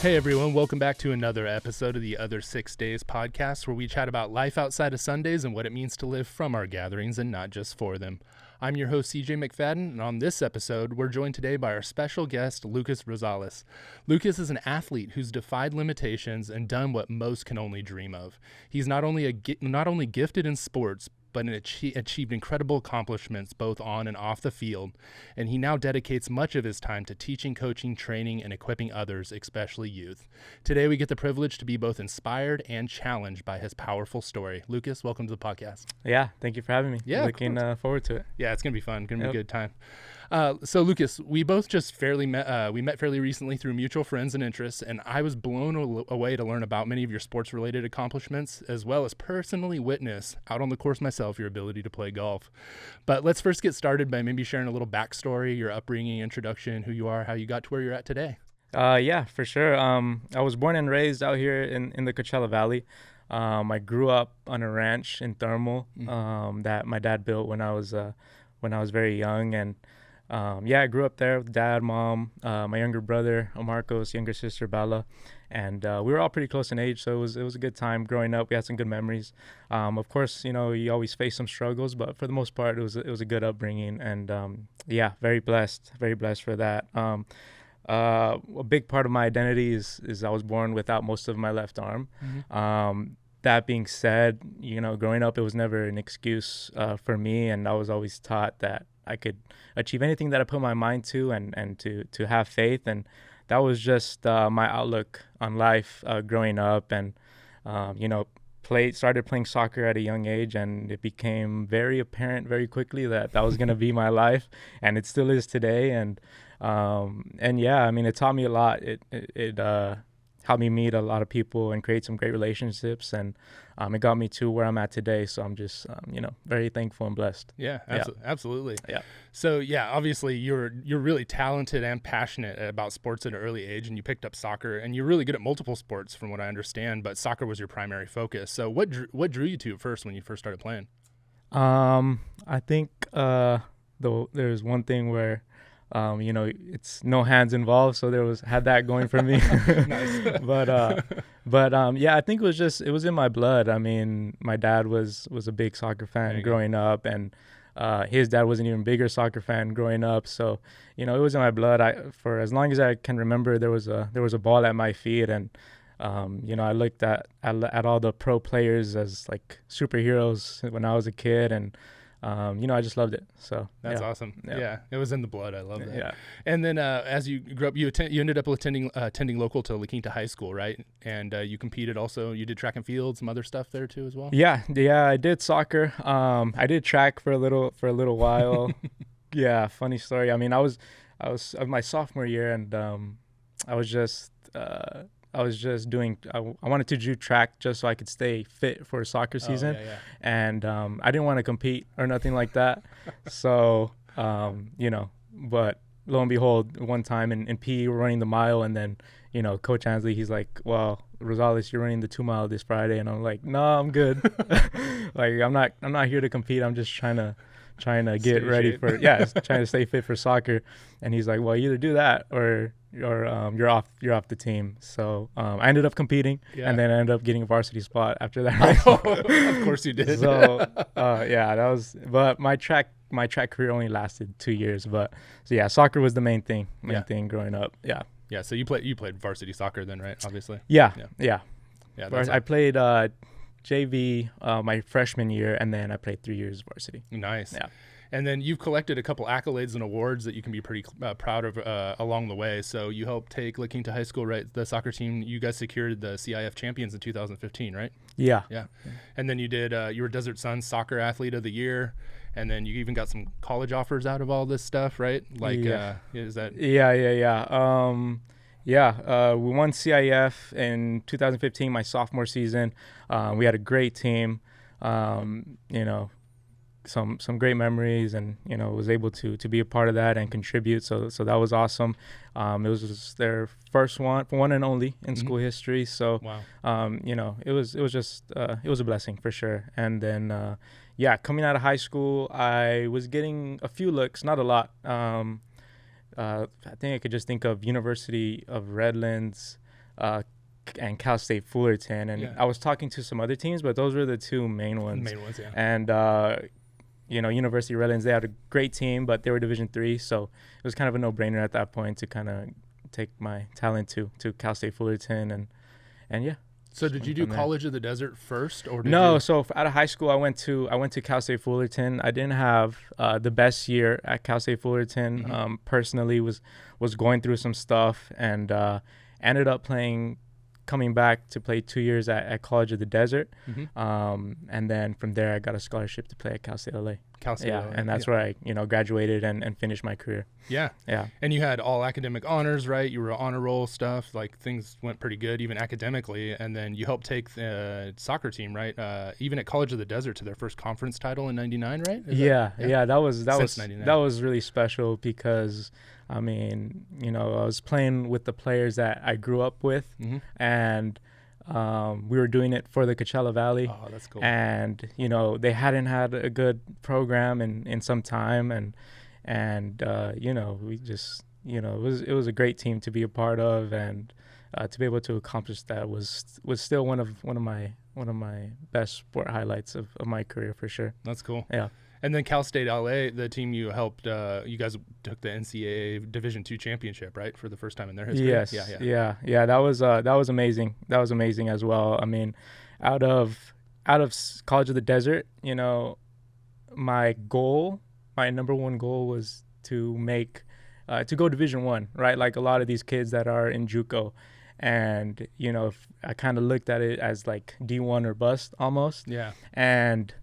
Hey everyone, welcome back to another episode of the Other 6 Days podcast, where we chat about life outside of Sundays and what it means to live from our gatherings and not just for them. I'm your host, CJ McFadden, and on this episode, we're joined today by our special guest, Lucas Rosales. Lucas is an athlete who's defied limitations and done what most can only dream of. He's not only gifted in sports, but achieved incredible accomplishments both on and off the field, and he now dedicates much of his time to teaching, coaching, training, and equipping others, especially youth. Today, we get the privilege to be both inspired and challenged by his powerful story. Lucas, welcome to the podcast. Yeah, thank you for having me. Yeah, looking forward to it. Yeah, it's gonna be fun. Gonna be a good time. So Lucas, we both just met fairly recently through mutual friends and interests, and I was blown away to learn about many of your sports-related accomplishments, as well as personally witness out on the course myself your ability to play golf. But let's first get started by maybe sharing a little backstory, your upbringing, introduction, who you are, how you got to where you're at today. Yeah, for sure. I was born and raised out here in the Coachella Valley. I grew up on a ranch in Thermal that my dad built when I was very young, and I grew up there with dad, mom, my younger brother, Marcos, younger sister, Bella, and we were all pretty close in age, so it was a good time growing up. We had some good memories. Of course, you always face some struggles, but for the most part, it was a good upbringing, and very blessed for that. A big part of my identity is I was born without most of my left arm. That being said, growing up, it was never an excuse for me, and I was always taught that I could achieve anything that I put my mind to, and to have faith, and that was just my outlook on life growing up, and started playing soccer at a young age, and it became very apparent very quickly that was going to be my life, and it still is today, and it taught me a lot. It helped me meet a lot of people and create some great relationships, and it got me to where I'm at today. So I'm just, very thankful and blessed. Yeah, absolutely. Yeah. So obviously you're really talented and passionate about sports at an early age, and you picked up soccer, and you're really good at multiple sports from what I understand, but soccer was your primary focus. So what drew you to it first when you first started playing? I think there's one thing where it's no hands involved, so had that going for me. Nice. but I think it was in my blood. I mean, my dad was a big soccer fan growing up, and his dad was an even bigger soccer fan growing up. So, it was in my blood. For as long as I can remember, there was a ball at my feet, and I looked at all the pro players as like superheroes when I was a kid, and I just loved it. So that's awesome. Yeah, it was in the blood. I love that. Yeah. And then as you grew up, you ended up attending local to La Quinta High School, right? And you competed also. You did track and field, some other stuff there too as well. Yeah. I did soccer. I did track for a little while. Yeah, funny story. I mean, I was my sophomore year, and I was just doing, I wanted to do track just so I could stay fit for soccer season. And I didn't want to compete or nothing like that. So, but lo and behold, one time in PE, we're running the mile, and then, Coach Ansley, he's like, well, Rosales, you're running the 2 mile this Friday. And I'm like, no, I'm good. Like, I'm not here to compete. I'm just trying to get ready for, trying to stay fit for soccer. And he's like, well, either do that or you're off the team. So I ended up competing, and then I ended up getting a varsity spot after that. Of course you did. So that was, but my track career only lasted 2 years. But so soccer was the main thing growing up. Yeah. So you played varsity soccer then, right? Obviously. Yeah. I played JV my freshman year, and then I played 3 years varsity. Nice. Yeah. And then you've collected a couple accolades and awards that you can be pretty proud of along the way. So you helped take La Quinta High School, right? The soccer team, you guys secured the CIF champions in 2015, right? Yeah. And then you did, you were Desert Sun Soccer Athlete of the Year. And then you even got some college offers out of all this stuff, right? Like, is that? Yeah. We won CIF in 2015, my sophomore season. We had a great team. Some great memories, and was able to be a part of that and contribute. So that was awesome. It was just their first one and only in school history. So wow. It was a blessing for sure. And then coming out of high school, I was getting a few looks, not a lot. I think I could just think of University of Redlands, and Cal State Fullerton. And I was talking to some other teams, but those were the two main ones. Yeah. And University of Redlands, they had a great team, but they were Division III, so it was kind of a no-brainer at that point to kind of take my talent to Cal State Fullerton, and yeah. So did you do College of the Desert first, or no? So out of high school, I went to Cal State Fullerton. I didn't have the best year at Cal State Fullerton. Personally, was going through some stuff, and ended up coming back to play 2 years at College of the Desert. And then from there, I got a scholarship to play at Cal State LA. And that's where I graduated and finished my career. Yeah. And you had all academic honors, right? You were honor roll stuff, like things went pretty good even academically, and then you helped take the soccer team, right? Even at College of the Desert to their first conference title in '99, right? That was really special because I mean, I was playing with the players that I grew up with, and we were doing it for the Coachella Valley. Oh, that's cool. And they hadn't had a good program in some time, and we just it was a great team to be a part of, and to be able to accomplish that was still one of my best sport highlights of my career for sure. That's cool. Yeah. And then Cal State LA, the team you helped, you guys took the NCAA Division II championship, right, for the first time in their history. Yes. Yeah. That was amazing. That was amazing as well. I mean, out of College of the Desert, my number one goal was to go Division I, right? Like a lot of these kids that are in JUCO, and if I kind of looked at it as like D1 or bust almost. Yeah. And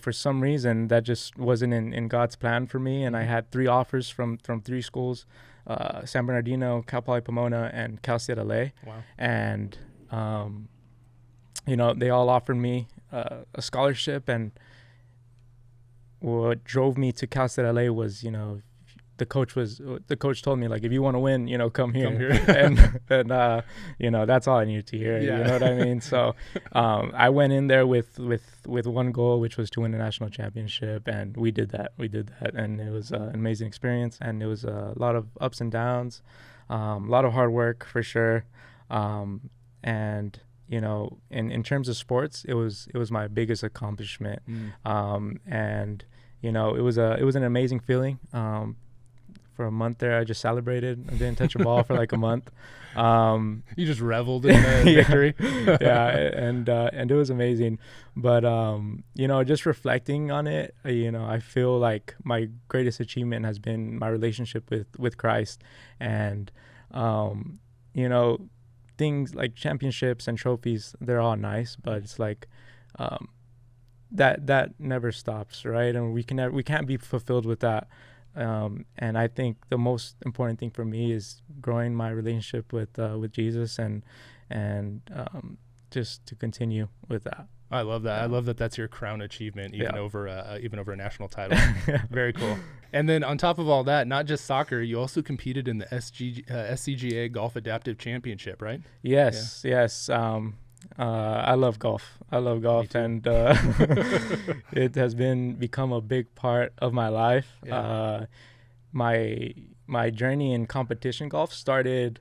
for some reason that just wasn't in God's plan for me. And I had 3 offers from 3 schools, San Bernardino, Cal Poly Pomona, and Cal State LA. Wow. And, they all offered me a scholarship. And what drove me to Cal State LA was, the coach told me, like, if you want to win, come here. and that's all I needed to hear. Yeah. You know what I mean? So I went in there with one goal, which was to win a national championship, and we did that. And it was an amazing experience, and it was a lot of ups and downs, a lot of hard work for sure. And in terms of sports, it was my biggest accomplishment. And it was an amazing feeling. For a month there, I just celebrated. I didn't touch a ball for like a month. You just reveled in the victory. And it was amazing. But just reflecting on it, I feel like my greatest achievement has been my relationship with Christ, and things like championships and trophies, they're all nice, but it's like that never stops, right? And we can't be fulfilled with that. And I think the most important thing for me is growing my relationship with Jesus, and just to continue with that. I love that. I love that that's your crown achievement, even over a national title. Very cool. And then on top of all that, not just soccer, you also competed in the SCGA Golf Adaptive Championship, right? Yes. I love golf. And it has become a big part of my life. Yeah. My journey in competition golf started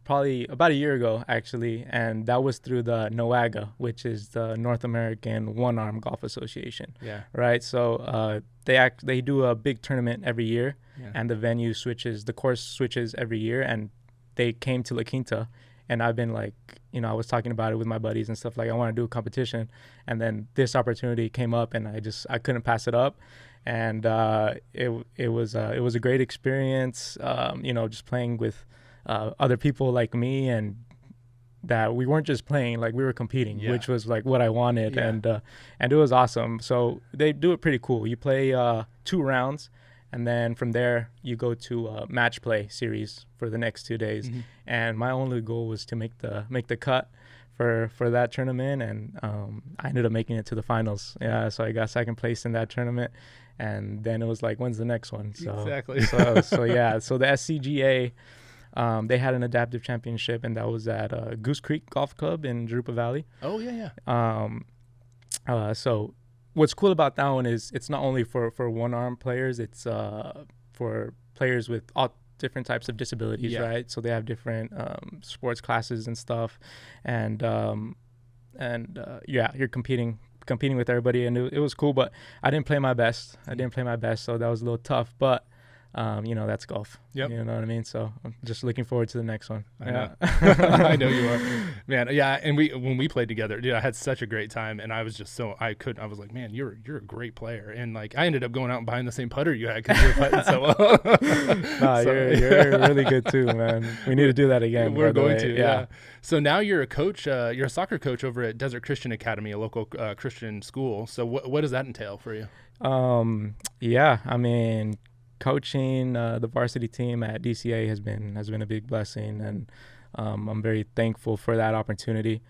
probably about a year ago, actually, and that was through the NOAGA, which is the North American One-Arm Golf Association. Yeah. Right. So they do a big tournament every year, and the course switches every year, and they came to La Quinta. And I've been like, I was talking about it with my buddies and stuff, like I want to do a competition. And then this opportunity came up, and I couldn't pass it up. And it was a great experience, just playing with other people like me, and that we weren't just playing, like we were competing, which was like what I wanted. And it was awesome. So they do it pretty cool. You play 2 rounds. And then from there, you go to a match play series for the next 2 days. And my only goal was to make the cut for that tournament. And I ended up making it to the finals. Yeah, so I got second place in that tournament. And then it was like, when's the next one? So, exactly. so the SCGA, they had an adaptive championship, and that was at Goose Creek Golf Club in Jurupa Valley. Oh, yeah. So what's cool about that one is it's not only for one-arm players, it's for players with different types of disabilities, Yeah. right? So they have different sports classes and stuff, and yeah, you're competing with everybody, and it was cool, but I didn't play my best. So that was a little tough, but that's golf. Yep. You know what I mean? So I'm just looking forward to the next one. I know. I know you are, man. Yeah. And when we played together, dude, I had such a great time, and I was just I was like, man, you're a great player, and like I ended up going out and buying the same putter you had because you were putting so well. Nah, you're really good too, man. We need to do that again. We're going to, yeah. So now you're a coach. You're a soccer coach over at Desert Christian Academy, a local Christian school. So what does that entail for you? Yeah, I mean, coaching the varsity team at DCA has been a big blessing, and I'm very thankful for that opportunity.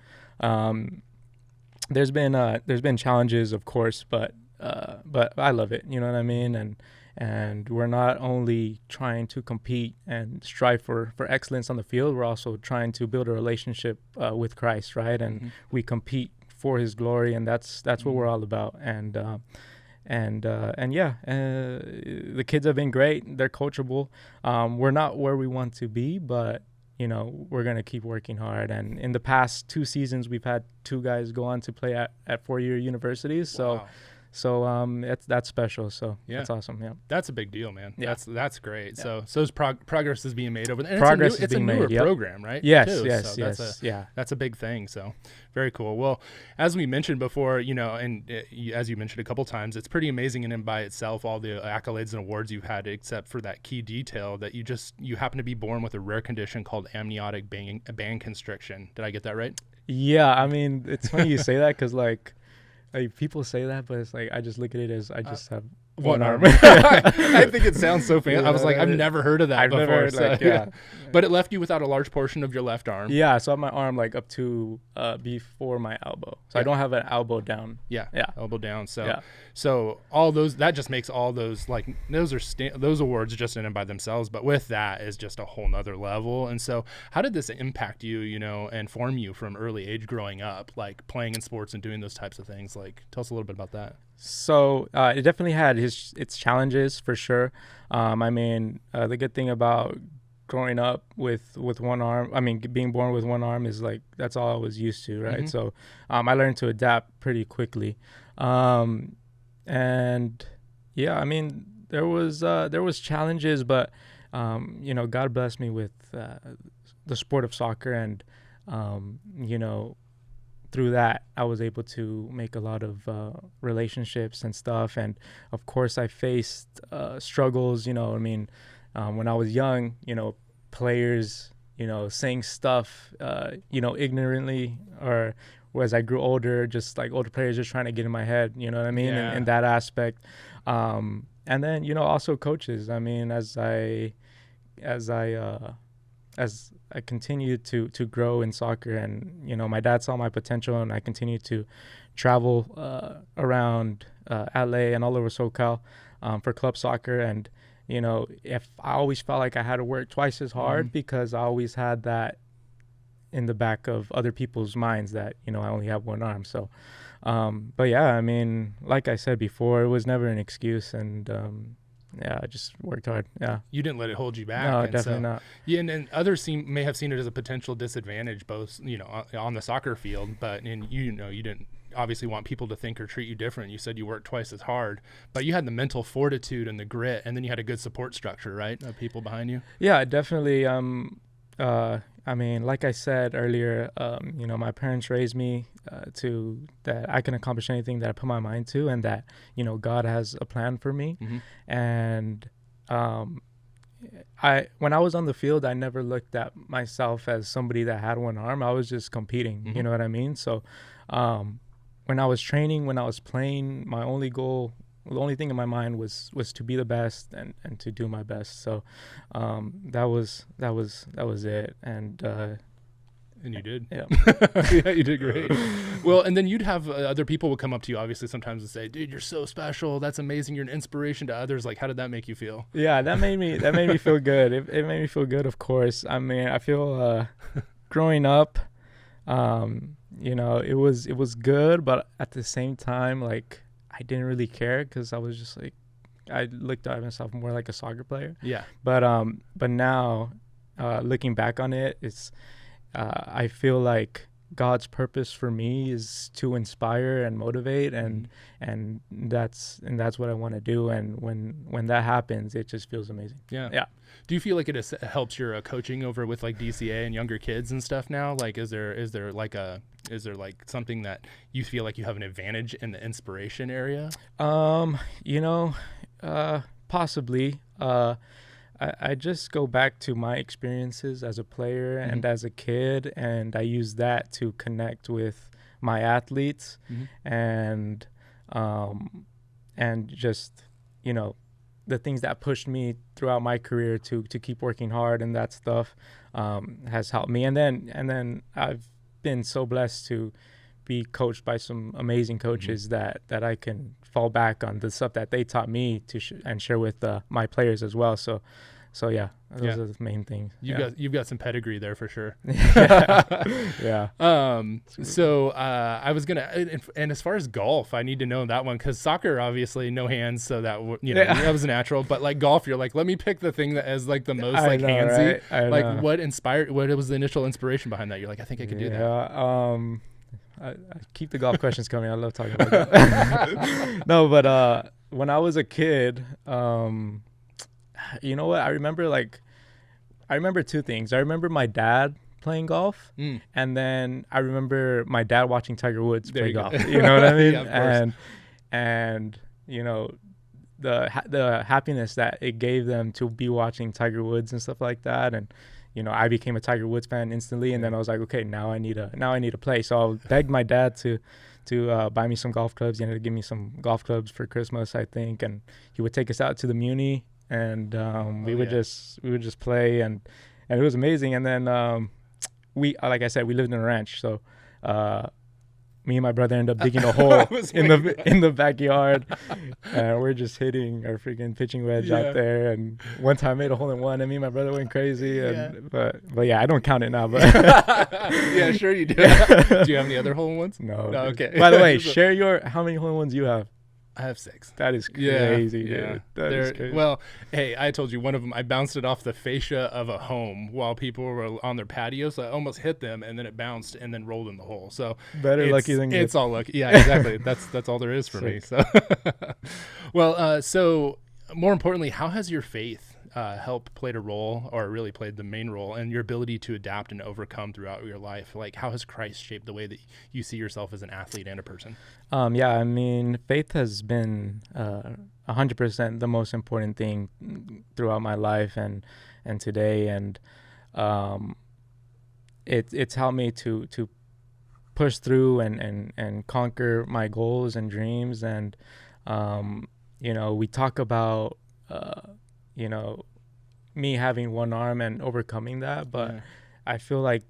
There's been challenges, of course, but I love it. You know what I mean? And we're not only trying to compete and strive for excellence on the field, we're also trying to build a relationship with Christ, right? And we compete for His glory, and that's what we're all about. And the kids have been great. They're coachable. We're not where we want to be, but we're going to keep working hard. And in the past 2 seasons, we've had 2 guys go on to play at 4-year universities. So Wow. that's special. So Yeah. that's awesome. Yeah. That's a big deal, man. Yeah. That's great. Yeah. So progress is being made over there. And Progress it's is a being newer made, yep. program, right? Yes, too. yes, So yes. Yeah. That's a big thing. So very cool. Well, as we mentioned before, as you mentioned a couple times, it's pretty amazing in and by itself, all the accolades and awards you've had, except for that key detail that you happen to be born with a rare condition called amniotic band constriction. Did I get that right? Yeah. I mean, it's funny you say that because like people say that, but it's like I just look at it as I just have one arm. I think it sounds so fancy. I was like, I've never heard of that before. Yeah. But it left you without a large portion of your left arm. Yeah, so I have my arm like up to before my elbow. So I don't have an elbow down. Yeah. Elbow down. So yeah. So all those, that just makes all those, like, those awards just in and by themselves, but with that is just a whole nother level. And so how did this impact you, and form you from early age growing up, like playing in sports and doing those types of things? Like, tell us a little bit about that. So it definitely had its challenges for sure. I mean, the good thing about growing up with one arm, I mean, being born with one arm is like, that's all I was used to, right? Mm-hmm. So I learned to adapt pretty quickly. And yeah, I mean, there was challenges, but God blessed me with the sport of soccer, and through that I was able to make a lot of relationships and stuff. And of course I faced struggles, when I was young, players, saying stuff, ignorantly, or as I grew older, just like older players just trying to get in my head, you know what I mean? Yeah. In that aspect. And then, also coaches. I mean, as I continued to grow in soccer, and, my dad saw my potential, and I continued to travel around LA and all over SoCal for club soccer. And, if I always felt like I had to work twice as hard, because I always had that in the back of other people's minds that, I only have one arm. So, but yeah, I mean, like I said before, it was never an excuse. And, yeah, I just worked hard. Yeah. You didn't let it hold you back. No, definitely not. Yeah, and others may have seen it as a potential disadvantage, both, on the soccer field, but you didn't obviously want people to think or treat you different. You said you worked twice as hard, but you had the mental fortitude and the grit, and then you had a good support structure, right? Of people behind you. Yeah, definitely. I mean, like I said earlier, my parents raised me to that I can accomplish anything that I put my mind to, and that, God has a plan for me. Mm-hmm. And when I was on the field, I never looked at myself as somebody that had one arm. I was just competing, mm-hmm. You know what I mean? So when I was training, when I was playing, my only goal, the only thing in my mind was to be the best and to do my best. So that was it. And you did. Yeah. Yeah, you did great. Well, and then you'd have other people would come up to you, obviously, sometimes and say, dude, you're so special. That's amazing. You're an inspiration to others. Like, how did that make you feel? Yeah, that made me feel good. It made me feel good, of course. I mean, I feel growing up, it was good, but at the same time, like, I didn't really care, because I was just like I looked at myself more like a soccer player. Yeah. But now, looking back on it, it's I feel like God's purpose for me is to inspire and motivate, and that's what I want to do. And when that happens, it just feels amazing. Yeah. Do you feel like it helps your coaching over with like DCA and younger kids and stuff now? Like, is there like something that you feel like you have an advantage in the inspiration area? Possibly. I just go back to my experiences as a player and as a kid, and I use that to connect with my athletes, and just, the things that pushed me throughout my career to keep working hard, and that stuff has helped me. And then I've been so blessed to be coached by some amazing coaches that I can fall back on the stuff that they taught me to and share with my players as well. So yeah, those are the main things. You've got some pedigree there for sure. Yeah. So I was gonna, and as far as golf, I need to know that one, because soccer obviously no hands, so that that was natural. But like golf, you're like, let me pick the thing that is like the most handsy. Right? Like what was the initial inspiration behind that? You're like, I think I could do that. I keep the golf questions coming. I love talking about that. No, but when I was a kid, you know what? I remember two things. I remember my dad playing golf, and then I remember my dad watching Tiger Woods play golf. You know what I mean? Yeah, and the happiness that it gave them to be watching Tiger Woods and stuff like that. And I became a Tiger Woods fan instantly, and then I was like, okay, now I need to play. So I begged my dad to buy me some golf clubs. He ended up giving me some golf clubs for Christmas, I think, and he would take us out to the Muni, and we would just play, and it was amazing. And then like I said, we lived in a ranch, so me and my brother ended up digging a hole in the backyard, and we're just hitting our freaking pitching wedge out there. And one time I made a hole in one, and me and my brother went crazy. But yeah, I don't count it now. But yeah, sure you do. Do you have any other hole in ones? No. Okay. By the way, share how many hole in ones you have. I have 6. That is crazy, dude. That is crazy. Well, hey, I told you one of them, I bounced it off the fascia of a home while people were on their patio, so I almost hit them, and then it bounced and then rolled in the hole. So better lucky than good. It's all lucky. Yeah, exactly. That's all there is for me. So, well, so more importantly, how has your faith played a role, or really played the main role, in your ability to adapt and overcome throughout your life? Like, how has Christ shaped the way that you see yourself as an athlete and a person? Yeah, I mean, faith has been 100% the most important thing throughout my life and today, and it's helped me to push through and conquer my goals and dreams. And we talk about me having one arm and overcoming that, but I feel like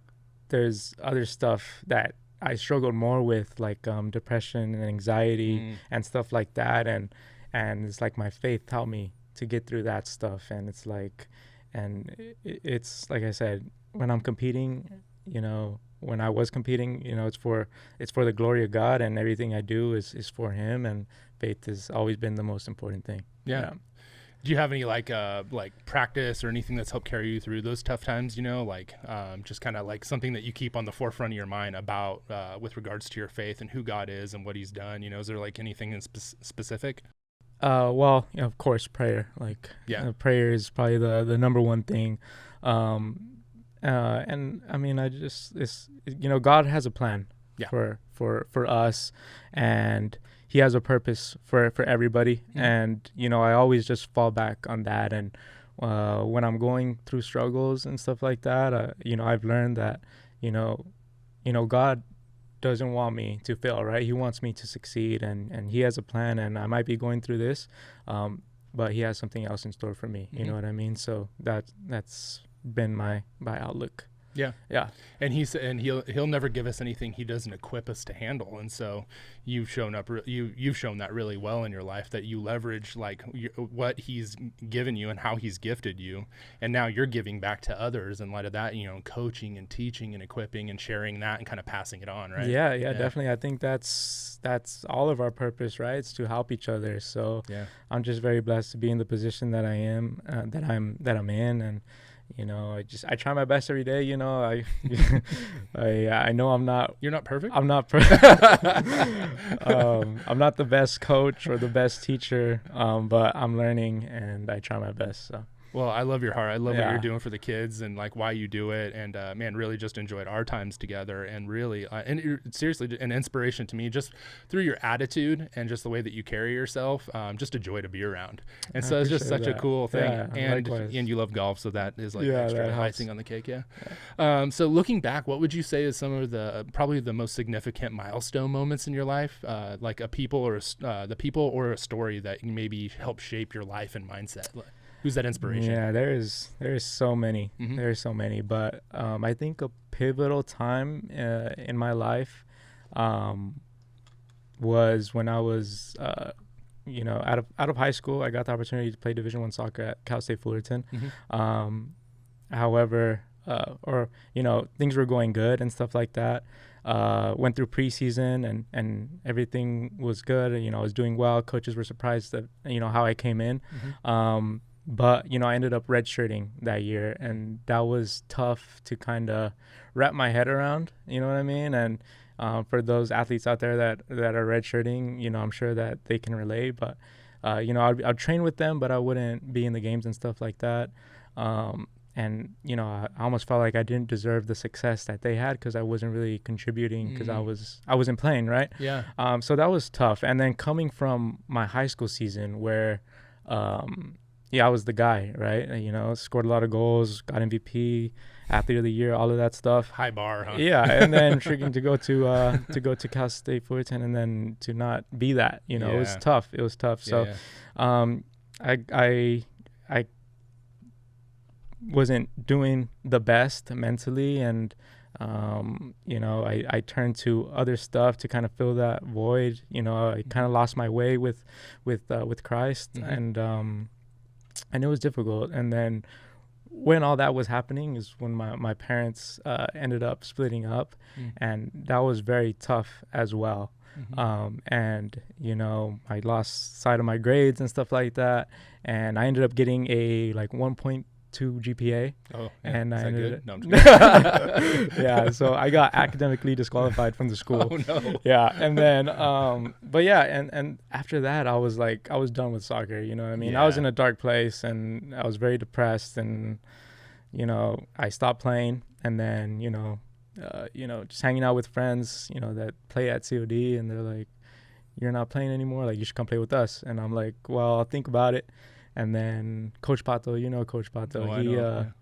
there's other stuff that I struggled more with, like depression and anxiety and stuff like that, and it's like my faith helped me to get through that stuff. And it's like, and it's like I said, when I'm competing, when I was competing, it's for the glory of God, and everything I do is for Him, and faith has always been the most important thing. Yeah. Do you have any like practice or anything that's helped carry you through those tough times? Just kind of like something that you keep on the forefront of your mind about with regards to your faith and who God is and what He's done. Is there like anything in specific? Well, of course, prayer. Prayer is probably the number one thing. And I mean, God has a plan for us, and He has a purpose for everybody. And I always just fall back on that. And when I'm going through struggles and stuff like that, I've learned that God doesn't want me to fail, right? He wants me to succeed, and He has a plan. And I might be going through this, but He has something else in store for me. You know what I mean? So that's been my outlook. Yeah. Yeah. And he'll never give us anything he doesn't equip us to handle. And so you've shown that really well in your life, that you leverage like what he's given you and how he's gifted you, and now you're giving back to others in light of that, coaching and teaching and equipping and sharing that and kind of passing it on, right? Yeah, definitely. I think that's all of our purpose, right? It's to help each other. So I'm just very blessed to be in the position that I am, that I'm in, and I try my best every day. I know I'm not. You're not perfect. I'm not perfect. I'm not the best coach or the best teacher, but I'm learning and I try my best. So. Well, I love your heart. I love what you're doing for the kids and like why you do it. And man, really just enjoyed our times together, and really, seriously, an inspiration to me just through your attitude and just the way that you carry yourself. Just a joy to be around. And so it's just such a cool thing. And you love golf, so that is like extra icing on the cake. Yeah. So looking back, what would you say is some of probably the most significant milestone moments in your life, like the people or a story that maybe helped shape your life and mindset? Who's that inspiration? Yeah, there is so many. Mm-hmm. There's so many, but I think a pivotal time in my life was when I was out of high school. I got the opportunity to play Division I soccer at Cal State Fullerton. Mm-hmm. However, things were going good and stuff like that. Went through preseason and everything was good. I was doing well. Coaches were surprised that how I came in. Mm-hmm. But I ended up redshirting that year, and that was tough to kind of wrap my head around. You know what I mean? And for those athletes out there that are redshirting, I'm sure that they can relate. But I'd train with them, but I wouldn't be in the games and stuff like that. And I almost felt like I didn't deserve the success that they had because I wasn't really contributing because I wasn't playing, right? Yeah. So that was tough. And then coming from my high school season where I was the guy, right? Scored a lot of goals, got MVP, athlete of the year, all of that stuff. High bar, huh? Yeah, and then freaking to go to Cal State Fullerton and then to not be that, it was tough. It was tough. So, I wasn't doing the best mentally, and I turned to other stuff to kind of fill that void. I kind of lost my way with Christ, mm-hmm. and it was difficult. And then when all that was happening is when my parents ended up splitting up, and that was very tough as well. Mm-hmm. And I lost sight of my grades and stuff like that, and I ended up getting a 1.2 GPA. Oh, yeah. And Is I that ended good? No, I'm just kidding. yeah, so I got academically disqualified from the school. Oh no. Yeah, and then but yeah, and after that I was done with soccer, you know what I mean? I was in a dark place and I was very depressed, and I stopped playing, and then just hanging out with friends, that play at COD, and they're like, "You're not playing anymore, you should come play with us." And I'm like, "Well, I'll think about it." And then Coach Pato, Coach Pato,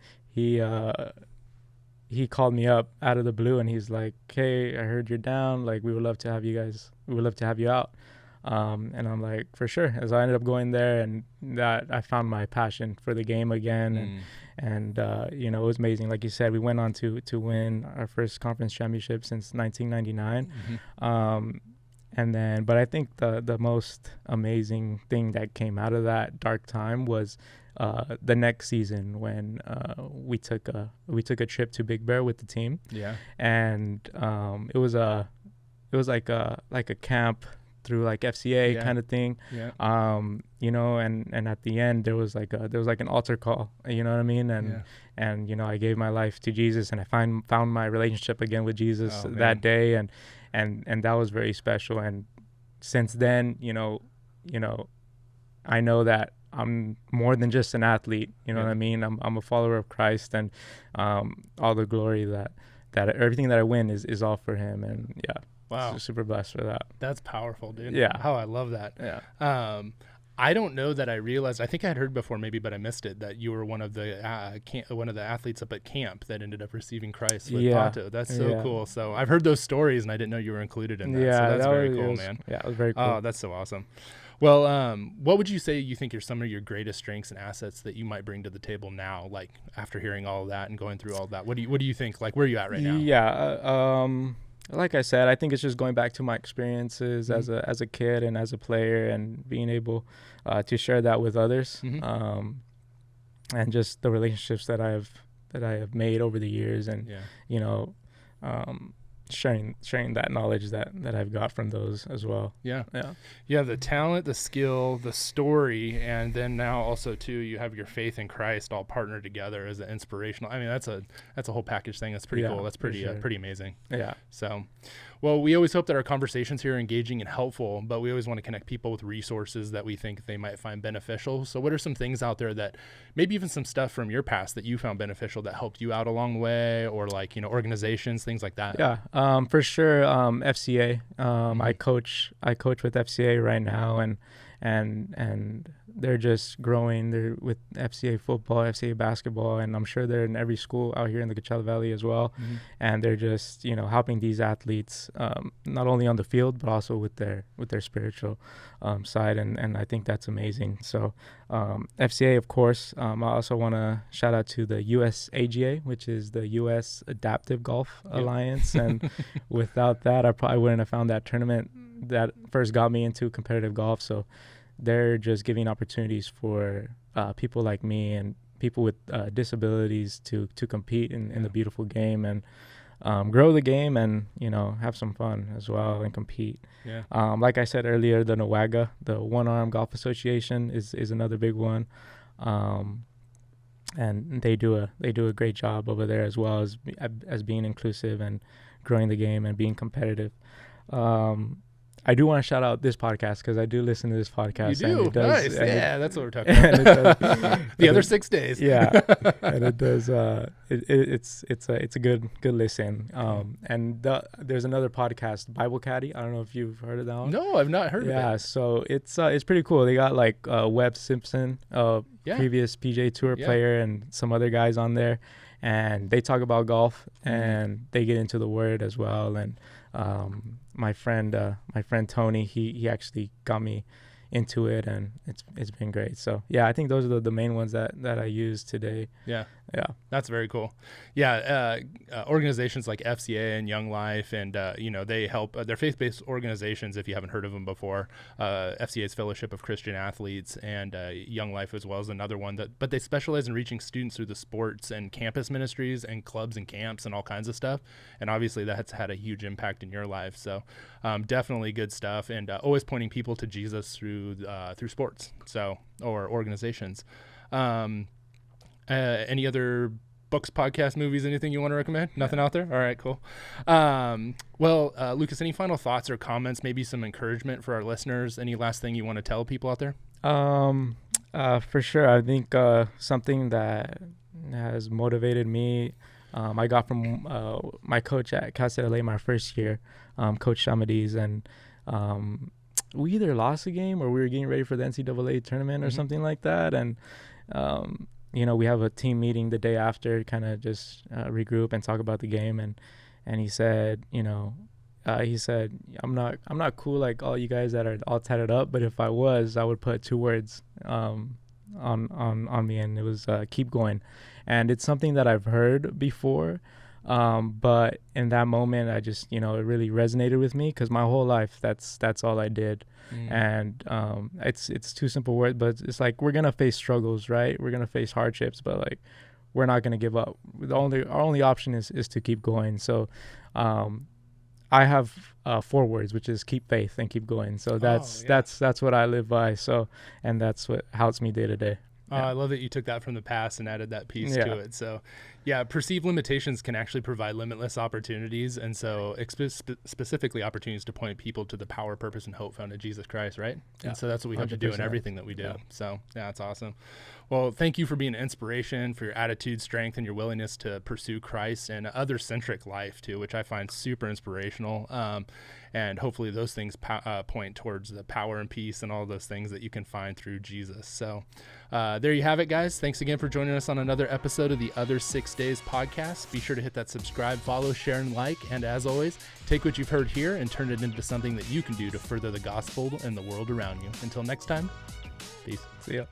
he called me up out of the blue, and he's like, "Hey, I heard you're down. We would love to have you guys. We would love to have you out." And I'm like, "For sure." And so I ended up going there, and that I found my passion for the game again. And it was amazing. Like you said, we went on to win our first conference championship since 1999. Mm-hmm. And then, but I think the most amazing thing that came out of that dark time was the next season when we took a trip to Big Bear with the team. Yeah. And it was like a camp through FCA kind of thing. Yeah. And at the end there was an altar call, you know what I mean? And I gave my life to Jesus, and I found my relationship again with Jesus that day, and that was very special. And since then, I know that I'm more than just an athlete, you know what I mean? I'm a follower of Christ, and all the glory that everything that I win is all for him. And wow, super blessed for that. That's powerful, dude. Yeah. Oh, I love that. Yeah. I don't know that I realized. I think I had heard before, maybe, but I missed it. That you were one of the athletes up at camp that ended up receiving Christ with Pato. That's so cool. So I've heard those stories, and I didn't know you were included in that. Yeah, so that's very cool, man. Yeah, it was very cool. Oh, that's so awesome. Well, what would you say you think are some of your greatest strengths and assets that you might bring to the table now, like after hearing all of that and going through all of that? What do you think? Like, where are you at right now? Yeah, like I said, I think it's just going back to my experiences as a kid and as a player, and being able to share that with others, and just the relationships that I have made over the years, and you know, sharing that knowledge that I've got from those as well. Yeah. The talent, the skill, the story, and then now also too, you have your faith in Christ all partnered together as an inspirational. I mean, that's a whole package thing. That's pretty cool. That's pretty pretty amazing. Yeah. So, well, we always hope that our conversations here are engaging and helpful, but we always want to connect people with resources that we think they might find beneficial. So what are some things out there that maybe even some stuff from your past that you found beneficial that helped you out along the way, or like, organizations, things like that? Yeah, for sure. FCA. I coach with FCA right now, and they're just growing. They're with FCA football, FCA basketball, and I'm sure they're in every school out here in the Coachella Valley as well. And they're just helping these athletes not only on the field but also with their spiritual side, and I think that's amazing. So FCA, of course. I also want to shout out to the USAGA, which is the U.S. Adaptive Golf Alliance, and without that, I probably wouldn't have found that tournament that first got me into competitive golf. So they're just giving opportunities for people like me and people with disabilities to compete in the beautiful game, and grow the game, and have some fun as well and compete. Like I said earlier, the NOWAGA, the One Arm Golf Association, is another big one, and they do a great job over there as well as being inclusive and growing the game and being competitive. I do want to shout out this podcast because I do listen to this podcast. You do? And it does, nice. Yeah, that's what we're talking about. The other 6 days. Yeah, and it does. It's a good listen. And there's another podcast, Bible Caddy. I don't know if you've heard of that one. No, I've not heard of it. Yeah, so it's pretty cool. They got like Webb Simpson, previous PGA Tour player, and some other guys on there, and they talk about golf and they get into the word as well. And my friend Tony, he actually got me into it, and it's been great. So yeah, I think those are the main ones that I use today. Yeah, that's very cool. Organizations like FCA and Young Life, and they help. They're faith-based organizations. If you haven't heard of them before, FCA's Fellowship of Christian Athletes, and Young Life as well as another one but they specialize in reaching students through the sports and campus ministries and clubs and camps and all kinds of stuff. And obviously that's had a huge impact in your life. So definitely good stuff, and always pointing people to Jesus through sports, or organizations. Any other books, podcasts, movies, anything you want to recommend? Nothing out there? All right, cool. Lucas, any final thoughts or comments, maybe some encouragement for our listeners? Any last thing you want to tell people out there? For sure. I think something that has motivated me, I got from my coach at Cal State LA my first year, Coach Shamadiz, and we either lost a game or we were getting ready for the NCAA tournament or something like that. And, we have a team meeting the day after, kind of just regroup and talk about the game. And he said, I'm not cool like all you guys that are all tatted up, but if I was, I would put 2 words on me, and it was keep going. And it's something that I've heard before, but in that moment, I just it really resonated with me, because my whole life that's all I did. And it's 2 simple words, but it's like, we're gonna face struggles, right? We're gonna face hardships, but like, we're not gonna give up. Our only option is to keep going. So I have 4 words, which is keep faith and keep going. So that's what I live by. So, and that's what helps me day to day. I love that you took that from the past and added that piece to it. So, perceived limitations can actually provide limitless opportunities. And so specifically opportunities to point people to the power, purpose, and hope found in Jesus Christ, right? Yeah. And so that's what we have to do in everything that we do. Yeah. So, that's awesome. Well, thank you for being an inspiration, for your attitude, strength, and your willingness to pursue Christ and other-centric life too, which I find super inspirational. And hopefully those things point towards the power and peace and all those things that you can find through Jesus. So there you have it, guys. Thanks again for joining us on another episode of the Other 6 Days podcast. Be sure to hit that subscribe, follow, share, and like. And as always, take what you've heard here and turn it into something that you can do to further the gospel and the world around you. Until next time, peace. See ya.